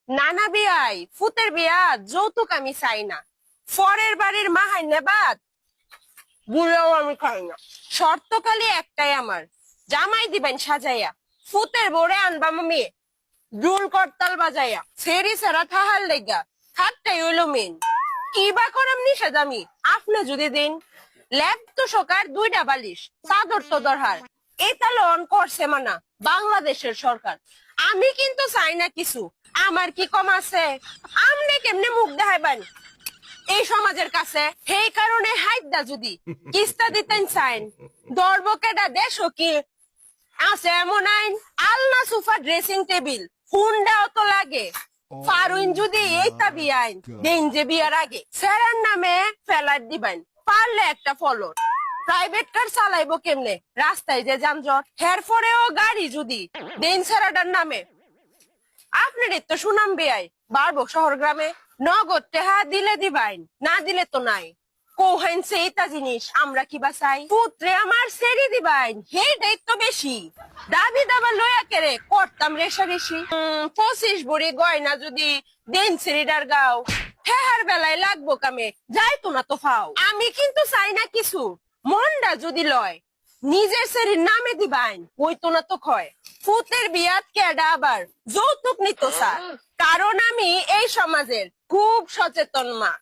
নানা বিয়াই ফুতের বিয়া যৌতুক আমি চাই না। পরের বাড়ির মাহাই নেবাদ বুড়াও আমি খাই না। শর্ত খালি একটাই আমার, জামাই দিবেন সাজাইয়া, ফুতের বোরে আনবা মামি দুল করতাল বাজাইয়া, ফেরি সারা থাহার লেগা থাকটাই হইলো মেন। কি বা করাম নিষেধ আমি, আপনি যদি দিন ল্যাব তো সকার 2টা বালিশ, চাদর তো দরহার, এটা লন করছে মানা বাংলাদেশের সরকার। আমি কিন্তু চাই না কিছু, আমার কি কম আছে? আমনে কেমনে মুখ দেখাইবেন এই সমাজের কাছে? সেই কারণে হাইদা যদি কিস্তা দিতেন চাইন, দরবকেটা দেশ কি আছে এমন আইন, আলনা সোফা ড্রেসিং টেবিল হুন্ডাও তো লাগে। ফারুইন যদি এই তাবি আইন দিন যে বিয়ার আগে ফেরার নামে ফেলার দিবেন, পারলে একটা ফলোর। প্রাইভেট কার চালাইবো কেমনে রাস্তায় যে যানজট, হের পরেও গাড়ি যদি দিন সেরাটার নামে। আপনার তো সুনাম বেয়াই বাড়বো শহর গ্রামে, নগদ টেহা দিলে দিবাইন, না দিলে তো নাই। কোহেন সেইটা জিনিস আমরা কি বা চাই, পুত্রে আমার সেরি দিবাইন হে দায়িত্ব বেশি। দাবি দাবা লয়া কেরে করতাম রেশারেশি। 25 ভরি গয়না যদি দেন সেরিডার গাও, হেহার বেলায় লাগবো কামে যাইতো না তো ফাও। আমি কিন্তু চাই না কিছু, মনটা যদি লয় নিজের সেরির নামে দিবাইন ওইতো না তো ক্ষয়। ফুতের বিয়াত কেডা আবার যৌতুক নিত স্যার, কারণ আমি এই সমাজের খুব সচেতন মা।